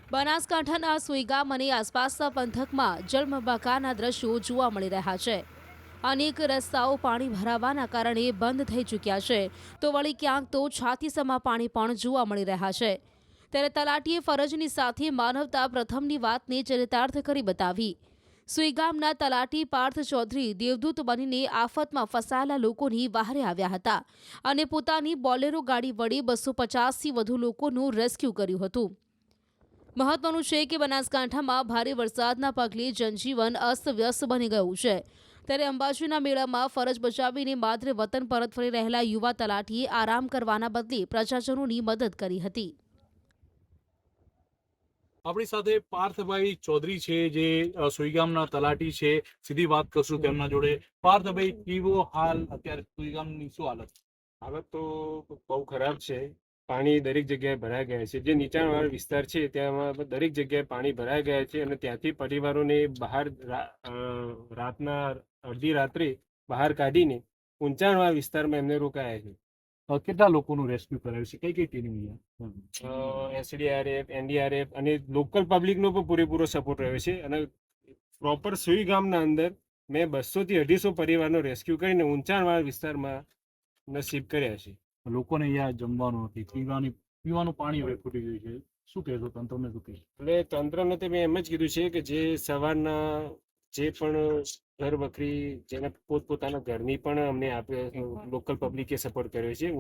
બનાસકાંઠાના સુઈગામ અને આસપાસના પંથકમાં જળબંબાકારના દ્રશ્યો જોવા મળી રહ્યા છે। અનેક રસ્તાઓ પાણી ભરાવાના કારણે બંધ થઈ ચૂક્યા છે, તો વળી ક્યાંક તો છાતીસમાં પાણી પણ જોવા મળી રહ્યા છે। ત્યારે તલાટીએ ફરજની સાથે માનવતા પ્રથમની વાતને ચરિતાર્થ કરી બતાવી। સુઈગામના તલાટી પાર્થ ચૌધરી દેવદૂત બનીને આફતમાં ફસાયેલા લોકોની વહારે આવ્યા હતા અને પોતાની બોલેરો ગાડી વડે 250થી વધુ લોકોનું રેસ્ક્યુ કર્યું હતું। મહત્વનું છે કે બનાસકાંઠામાં ભારે વરસાદના પગલે જનજીવન અસ્તવ્યસ્ત બની ગયું છે। ત્યારે અંબાજીના મેળામાં ફરજ બજાવીને માત્ર વતન પરત ફરી રહેલા યુવા તલાટીએ આરામ કરવાના બદલે પ્રજાજનોની મદદ કરી હતી। આપણી સાથે પાર્થભાઈ ચૌધરી છે, જે સુઈગામના તલાટી છે। સીધી વાત કરશું તેમના જોડે। પાર્થભાઈ, કેવો હાલ અત્યારે સુઈગામની શું હાલત? હાલત તો બહુ ખરાબ છે। પાણી દરેક જગ્યાએ ભરાઈ ગયા છે। જે નીચાણવાળો વિસ્તાર છે ત્યાં દરેક જગ્યાએ પાણી ભરાઈ ગયા છે અને ત્યાંથી પરિવારોને બહાર રાતના અડધી રાત્રે બહાર કાઢીને ઊંચાણવાળા વિસ્તારમાં એમને રોકાયા છે। કેટલા લોકોનું રેસ્ક્યુ કરાયું છે? કઈ કઈ ટીમ? એસડીઆરએફ, એનડીઆરએફ અને લોકલ પબ્લિકનો પણ પૂરેપૂરો સપોર્ટ રહ્યો છે અને પ્રોપર સુઈ ગામના અંદર મેં 200 થી 250 પરિવારનો રેસ્ક્યુ કરીને ઊંચાણવાળા વિસ્તારમાં નસીબ કર્યા છે। લોકોને અહીંયા જમવાનું નથી, પીવાનું પાણી હવે ખૂટી ગયું છે, શું કહેશો? તંત્રને શું કહેશો? એટલે તંત્રને તો મેં એમ જ કીધું છે કે જે સવારના જે પણ ઘર વખરી જેને પોતપોતાના ઘરની પણ અમને આપે, લોકલ પબ્લિકે સપોર્ટ કર્યો છે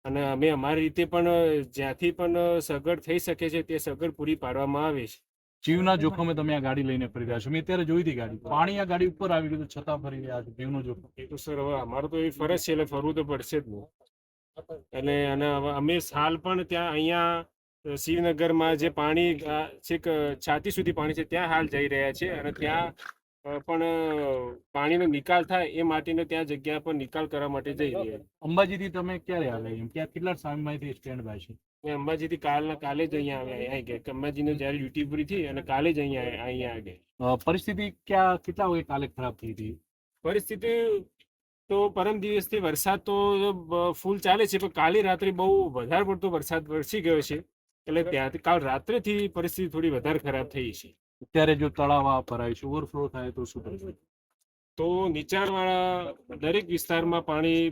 અને અમે અમારી રીતે પણ જ્યાંથી પણ સગવડ થઈ શકે છે તે સગવડ પૂરી પાડવામાં આવે છે। જીવના જોખમે તમે આ ગાડી લઈને ફરી રહ્યા છો। મેં અત્યારે જોઈ હતી ગાડી, પાણી આ ગાડી ઉપર આવી ગયું છતાં ફરી રહ્યા છો, જીવનો જોખમ। એ તો સર હવે અમારો તો એવી ફરજ છે એટલે ફરવું તો પડશે જ ને। એટલે અને અમે હાલ પણ ત્યાં અહીંયા શિવનગરમાં જે પાણી છેક છાતી સુધી પાણી છે ત્યાં હાલ જઈ રહ્યા છે અને ત્યાં પણ પાણીનો નિકાલ થાય એ માટેનો ત્યાં જગ્યા પર નિકાલ કરવા માટે જઈ રહ્યા છે। અંબાજીથી તમે ક્યારે આવ્યા? ત્યાં કેટલા સમયથી સ્ટેન્ડ બાય છે? અંબાજીથી કાલે જ અહીંયા આવી ગયા। અંબાજીનો જ્યારે ડ્યુટી પૂરી થઈ અને કાલે જ અહીંયા આવી ગયા। પરિસ્થિતિ કેટલા વાગે કાલે ખરાબ થઈ હતી? પરિસ્થિતિ તો પરમ દિવસથી વરસાદ તો ફૂલ ચાલે છે, પણ કાલે રાત્રે બહુ વધારે પડતો વરસાદ વરસી ગયો છે એટલે ત્યાંથી કાલ રાત્રેથી પરિસ્થિતિ થોડી વધારે ખરાબ થઈ છે। અત્યારે જો તળાવ ભરાય છે, ઓવરફ્લો થાય તો શું કરશે? તો નીચાણવાળા દરેક વિસ્તારમાં પાણી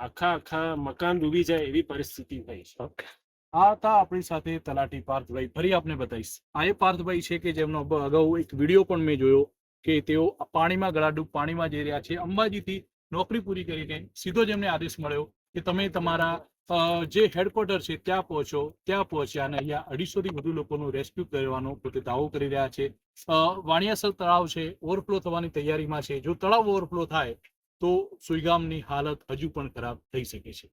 આખા મકાન ડૂબી જાય એવી પરિસ્થિતિ થઈ છે। આ હતા આપણી સાથે તલાટી પાર્થભાઈ। ફરી આપને બતાવીશ, આ એ પાર્થભાઈ છે કે જેમનો અગાઉ એક વિડીયો પણ મેં જોયો કે તેઓ પાણીમાં ગળાડૂબ પાણીમાં જઈ રહ્યા છે। અંબાજીથી નોકરી પૂરી કરીને સીધો જ એમને આદેશ મળ્યો કે તમે તમારા જે હેડક્વાર્ટર છે ત્યાં પહોંચો। ત્યાં પહોંચ્યા અને અહીંયા 250 થી વધુ લોકોનું રેસ્ક્યુ કરવાનો પોતે દાવો કરી રહ્યા છે। વાણિયાસર તળાવ છે, ઓવરફ્લો થવાની તૈયારીમાં છે। જો તળાવ ઓવરફ્લો થાય તો સુઈગામની હાલત હજુ પણ ખરાબ થઈ શકે છે।